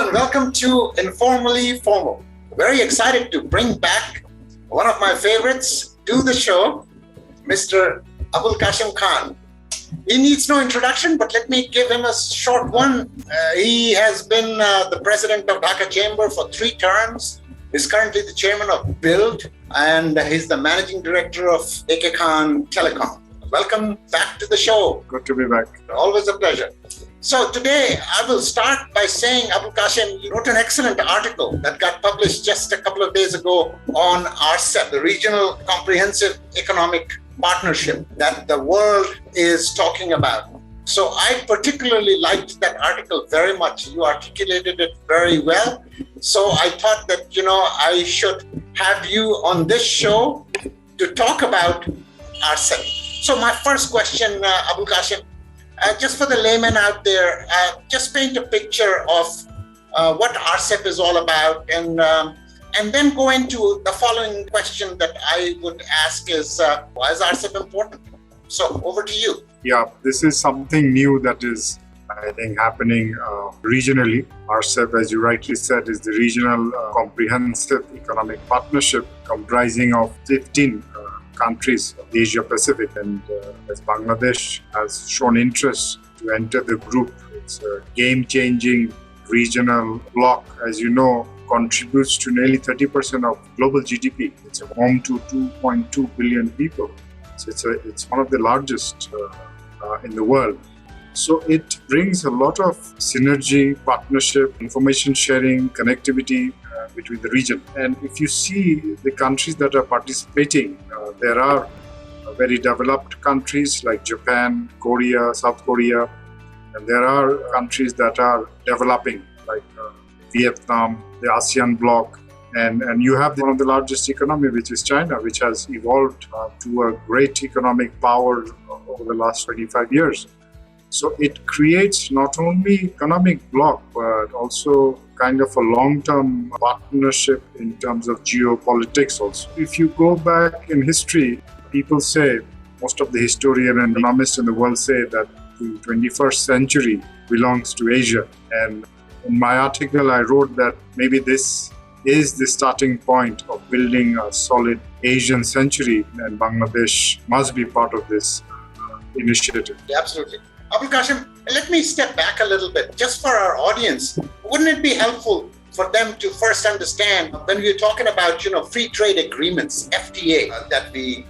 everyone, welcome to Informally Formal. Very excited to bring back one of my favorites to the show, Mr. Abul Kasem Khan. He needs no introduction, but let me give him a short one. He has been the president of Dhaka Chamber for 3 terms. He's currently the chairman of Build, and he's the managing director of AK Khan Telecom. Welcome back to the show. Good to be back. Always a pleasure. So today I will start by saying, Abul Kasem, you wrote an excellent article that got published just a couple of days ago on Rcep, the Regional Comprehensive Economic Partnership that the world is talking about. So I particularly liked that article very much. You articulated it very well. So I thought that, I should have you on this show to talk about Rcep. So my first question, Abul Kasem, just for the layman out there, just paint a picture of what Rcep is all about, and then go into the following question that I would ask is, why is Rcep important? So over to you. Yeah, this is something new that is, I think, happening regionally. Rcep, as you rightly said, is the Regional Comprehensive Economic Partnership comprising of 15 countries of the Asia Pacific, and as Bangladesh has shown interest to enter the group, it's a game-changing regional bloc. As you know, contributes to nearly 30% of global GDP. It's home to 2.2 billion people. So it's one of the largest in the world. So it brings a lot of synergy, partnership, information sharing, connectivity between the region. And if you see the countries that are participating, there are very developed countries like Japan, Korea, South Korea, and there are countries that are developing like Vietnam, the ASEAN bloc, and you have one of the largest economy, which is China, which has evolved to a great economic power over the last 25 years. So it creates not only economic bloc, but also kind of a long-term partnership in terms of geopolitics also. If you go back in history, people say, most of the historians and economists in the world say that the 21st century belongs to Asia. And in my article, I wrote that maybe this is the starting point of building a solid Asian century, and Bangladesh must be part of this initiative. Yeah, absolutely. Abul Kasem, let me step back a little bit. Just for our audience, wouldn't it be helpful for them to first understand when we're talking about, free trade agreements, FTA, that we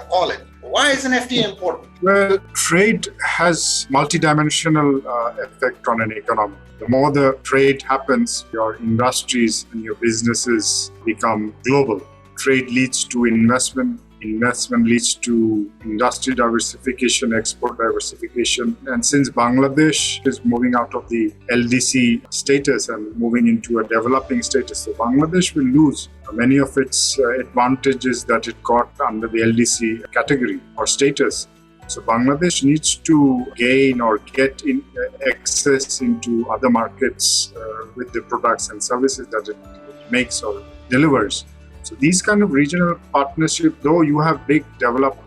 call it. Why is an FTA important? Well, trade has multidimensional effect on an economy. The more the trade happens, your industries and your businesses become global. Trade leads to investment. Investment leads to industry diversification, export diversification. And since Bangladesh is moving out of the LDC status and moving into a developing status, so Bangladesh will lose many of its advantages that it got under the LDC category or status. So Bangladesh needs to gain or get in access into other markets with the products and services that it makes or delivers. So these kind of regional partnership, though you have big developed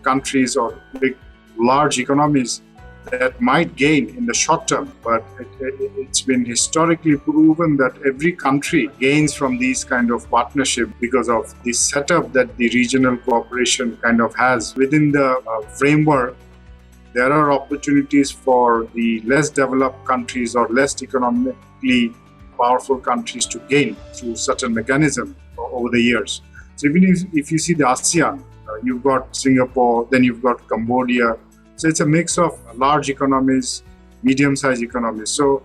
countries or large economies that might gain in the short term, but it's been historically proven that every country gains from these kind of partnership because of the setup that the regional cooperation kind of has. Within the framework, there are opportunities for the less developed countries or less economically powerful countries to gain through certain mechanism over the years. So even if you see the ASEAN, you've got Singapore, then you've got Cambodia. So it's a mix of large economies, medium-sized economies. So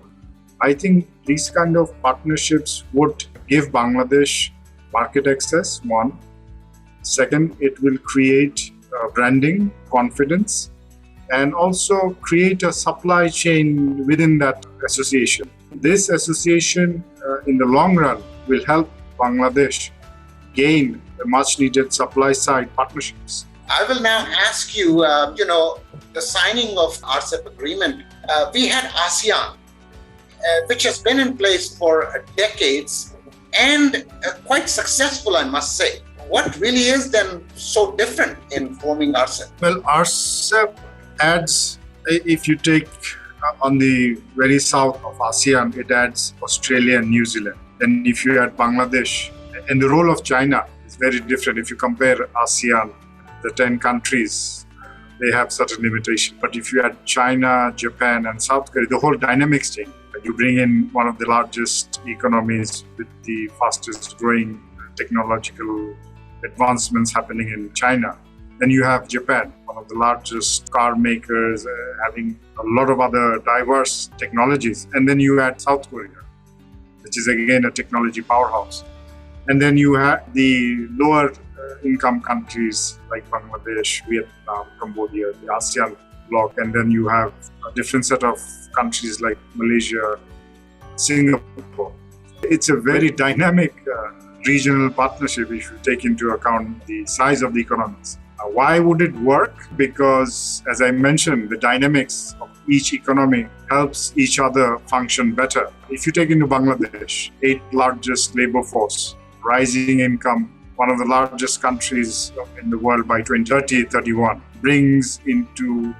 I think these kind of partnerships would give Bangladesh market access, one. Second, it will create branding, confidence, and also create a supply chain within that association. This association, in the long run, will help Bangladesh gain the much-needed supply-side partnerships. I will now ask you, the signing of Rcep agreement. We had ASEAN, which has been in place for decades and quite successful, I must say. What really is then so different in forming Rcep? Well, Rcep adds, if you take on the very south of ASEAN, it adds Australia and New Zealand. Then if you add Bangladesh, and the role of China is very different. If you compare ASEAN, the 10 countries, they have certain limitations. But if you add China, Japan, and South Korea, the whole dynamics change. You bring in one of the largest economies with the fastest growing technological advancements happening in China. Then you have Japan, one of the largest car makers, having a lot of other diverse technologies. And then you add South Korea, which is again a technology powerhouse. And then you have the lower income countries like Bangladesh, Vietnam, Cambodia, the ASEAN bloc. And then you have a different set of countries like Malaysia, Singapore. It's a very dynamic regional partnership if you take into account the size of the economies. Why would it work? Because, as I mentioned, the dynamics of each economy helps each other function better. If you take into Bangladesh, 8th largest labor force, rising income, one of the largest countries in the world by 2030-31, brings into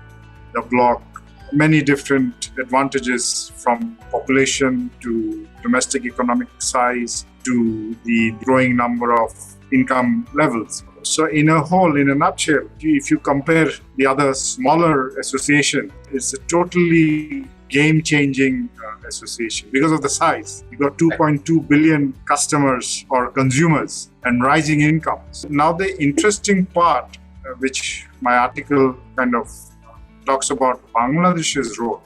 the bloc many different advantages from population to domestic economic size to the growing number of income levels. So in a nutshell, if you compare the other smaller association, it's a totally game-changing association because of the size. You got 2.2 billion customers or consumers and rising incomes. Now the interesting part, which my article kind of talks about Bangladesh's role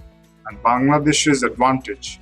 and Bangladesh's advantage.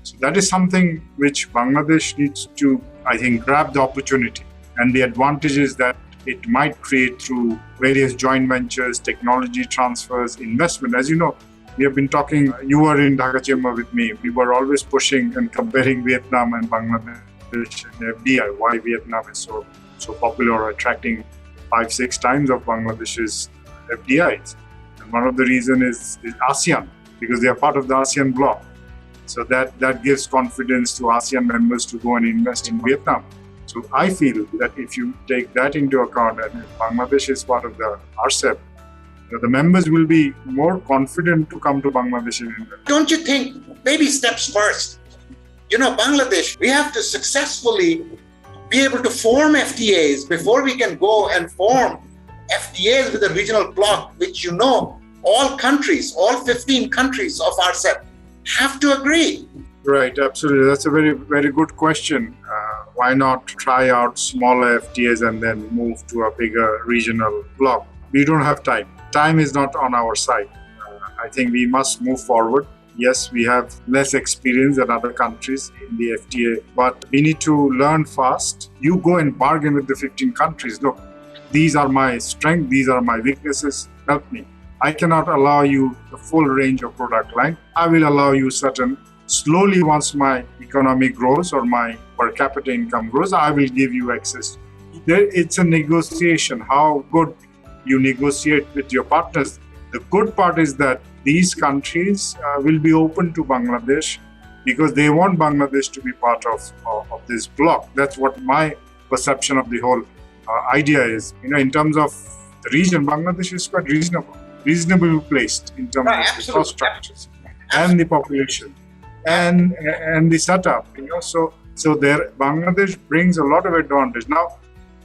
So that is something which Bangladesh needs to, I think, grab the opportunity and the advantages that it might create through various joint ventures, technology transfers, investment. As you know, we have been talking, you were in Dhaka Chamber with me, we were always pushing and comparing Vietnam and Bangladesh and FDI, why Vietnam is so popular, attracting 5-6 times of Bangladesh's FDIs. And one of the reasons is ASEAN, because they are part of the ASEAN bloc. So that gives confidence to ASEAN members to go and invest in Vietnam. So I feel that if you take that into account and if Bangladesh is part of the Rcep, the members will be more confident to come to Bangladesh and invest. Don't you think baby steps first? Bangladesh, we have to successfully be able to form FTAs before we can go and form FTAs with a regional bloc, which all countries, all 15 countries of Rcep have to agree. Right, absolutely. That's a very, very good question. Why not try out smaller FTAs and then move to a bigger regional bloc? We don't have time. Time is not on our side. I think we must move forward. Yes, we have less experience than other countries in the FTA, but we need to learn fast. You go and bargain with the 15 countries. Look, these are my strengths, these are my weaknesses, help me. I cannot allow you the full range of product line. I will allow you certain. Slowly, once my economy grows or my per capita income grows, I will give you access. It's a negotiation, how good you negotiate with your partners. The good part is that these countries will be open to Bangladesh because they want Bangladesh to be part of this bloc. That's what my perception of the whole idea is. In terms of the region, Bangladesh is quite reasonably placed in terms of the cost structures and the population. And the setup, so there Bangladesh brings a lot of advantage. Now,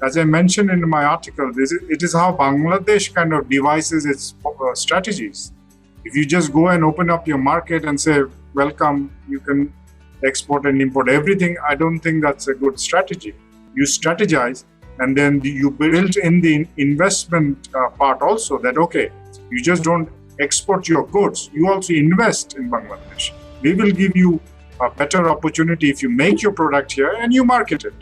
as I mentioned in my article, it is how Bangladesh kind of devises its strategies. If you just go and open up your market and say, welcome, you can export and import everything, I don't think that's a good strategy. You strategize and then you build in the investment part also that, okay, you just don't export your goods, you also invest in Bangladesh. We will give you a better opportunity if you make your product here and you market it.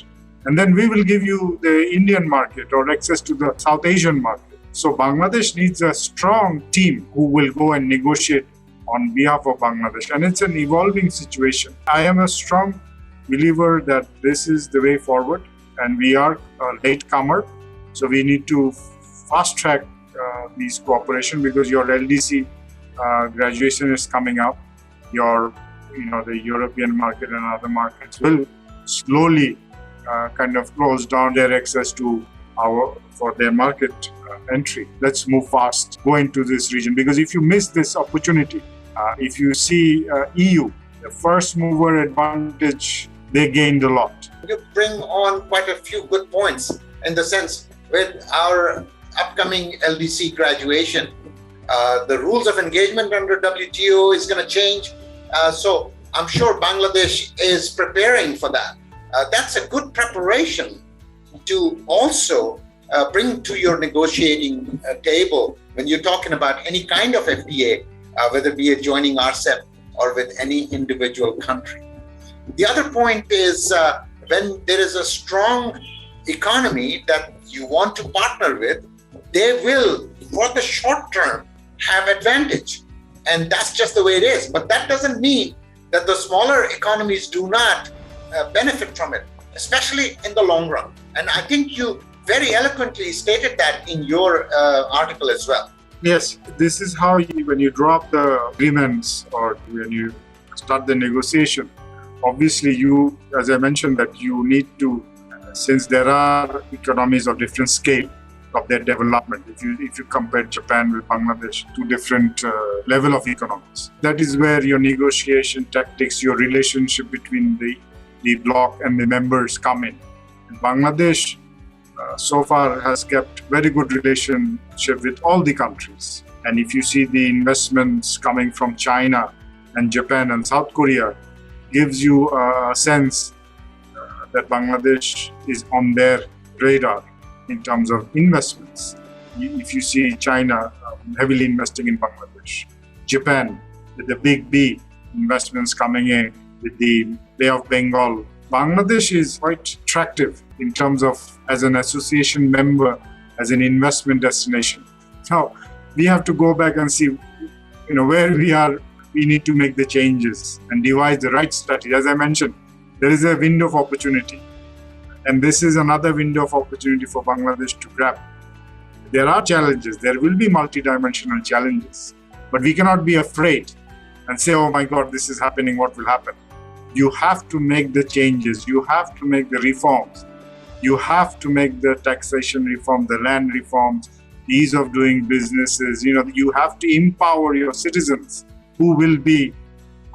And then we will give you the Indian market or access to the South Asian market. So Bangladesh needs a strong team who will go and negotiate on behalf of Bangladesh. And it's an evolving situation. I am a strong believer that this is the way forward and we are a latecomer. So we need to fast track these cooperation because your LDC graduation is coming up. The European market and other markets will slowly kind of close down their access to for their market entry. Let's move fast, go into this region because if you miss this opportunity, If you see EU, the first mover advantage, they gained a lot. You bring on quite a few good points in the sense with our upcoming LDC graduation, the rules of engagement under WTO is going to change. So I'm sure Bangladesh is preparing for that. That's a good preparation to also bring to your negotiating table when you're talking about any kind of FTA, whether it be joining Rcep or with any individual country. The other point is when there is a strong economy that you want to partner with, they will, for the short term, have advantage. And that's just the way it is. But that doesn't mean that the smaller economies do not benefit from it, especially in the long run. And I think you very eloquently stated that in your article as well. Yes, this is how when you drop the agreements or when you start the negotiation, obviously you, as I mentioned, that you need to, since there are economies of different scale of their development, if you compare Japan with Bangladesh, two different level of economies, that is where your negotiation tactics, your relationship between the bloc and the members come in. And Bangladesh so far has kept very good relationship with all the countries. And if you see the investments coming from China and Japan and South Korea, gives you a sense that Bangladesh is on their radar in terms of investments. If you see China heavily investing in Bangladesh, Japan with the big B investments coming in with the Bay of Bengal, Bangladesh is quite attractive in terms of as an association member, as an investment destination. So we have to go back and see, where we are. We need to make the changes and devise the right strategy. As I mentioned, there is a window of opportunity. And this is another window of opportunity for Bangladesh to grab. There are challenges. There will be multidimensional challenges. But we cannot be afraid and say, oh my God, this is happening, what will happen? You have to make the changes. You have to make the reforms. You have to make the taxation reform, the land reforms, ease of doing businesses. You have to empower your citizens who will be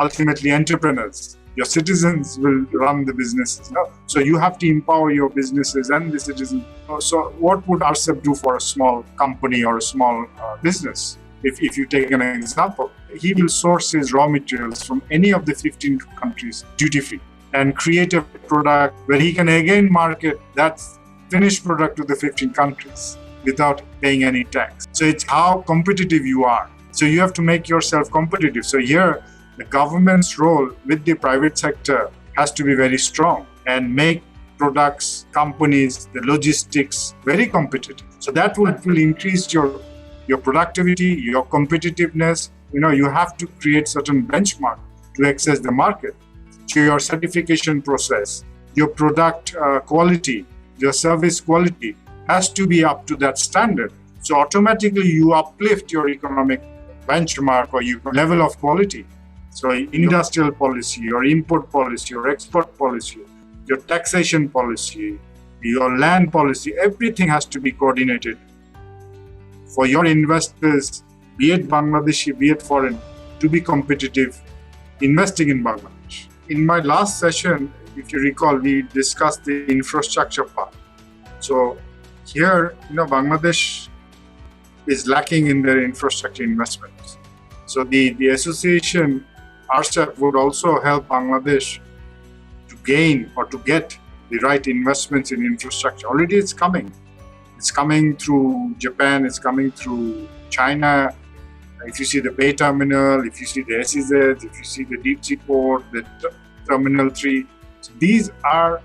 ultimately entrepreneurs. Your citizens will run the businesses. So you have to empower your businesses and the citizens. So what would Rcep do for a small company or a small business? If you take an example, he will source his raw materials from any of the 15 countries duty-free and create a product where he can again market that finished product to the 15 countries without paying any tax. So it's how competitive you are. So you have to make yourself competitive. So here, the government's role with the private sector has to be very strong and make products, companies, the logistics very competitive. So that will increase your productivity, your competitiveness. You have to create certain benchmark to access the market. So your certification process, your product quality, your service quality has to be up to that standard. So automatically you uplift your economic benchmark or your level of quality. So industrial policy, your import policy, your export policy, your taxation policy, your land policy, everything has to be coordinated for your investors, be it Bangladeshi, be it foreign, to be competitive investing in Bangladesh. In my last session, if you recall, we discussed the infrastructure part. So here, Bangladesh is lacking in their infrastructure investments. So the association, Rcep, would also help Bangladesh to gain or to get the right investments in infrastructure. Already it's coming. It's coming through Japan, it's coming through China. If you see the Bay Terminal, if you see the SEZ, if you see the deep sea port, the Terminal 3, so these are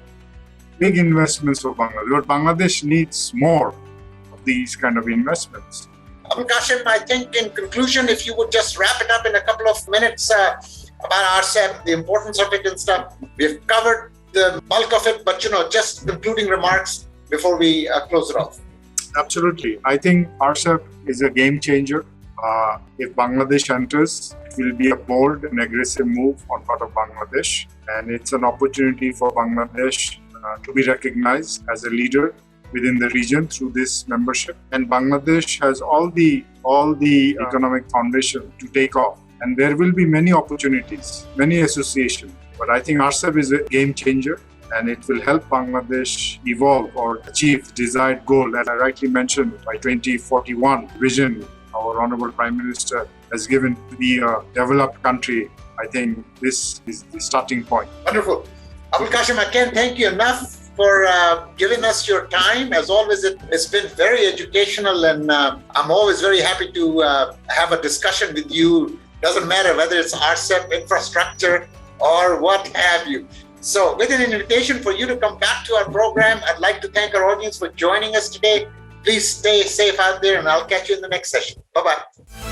big investments for Bangladesh. But Bangladesh needs more of these kind of investments. Kasem, I think in conclusion, if you would just wrap it up in a couple of minutes about Rcep, the importance of it and stuff. We've covered the bulk of it, but just concluding remarks before we close it off. Absolutely. I think Rcep is a game changer. If Bangladesh enters, it will be a bold and aggressive move on part of Bangladesh. And it's an opportunity for Bangladesh to be recognized as a leader within the region through this membership. And Bangladesh has all the economic foundation to take off And there will be many opportunities, many associations. But I think Rcep is a game changer, and it will help Bangladesh evolve or achieve the desired goal that I rightly mentioned by 2041 vision our Honorable Prime Minister has given to be a developed country. I think this is the starting point. Wonderful. Abul Kasem, I can't thank you enough for giving us your time. As always, it's been very educational, and I'm always very happy to have a discussion with you. Doesn't matter whether it's Rcep, infrastructure, or what have you. So with an invitation for you to come back to our program, I'd like to thank our audience for joining us today. Please stay safe out there, and I'll catch you in the next session. Bye-bye.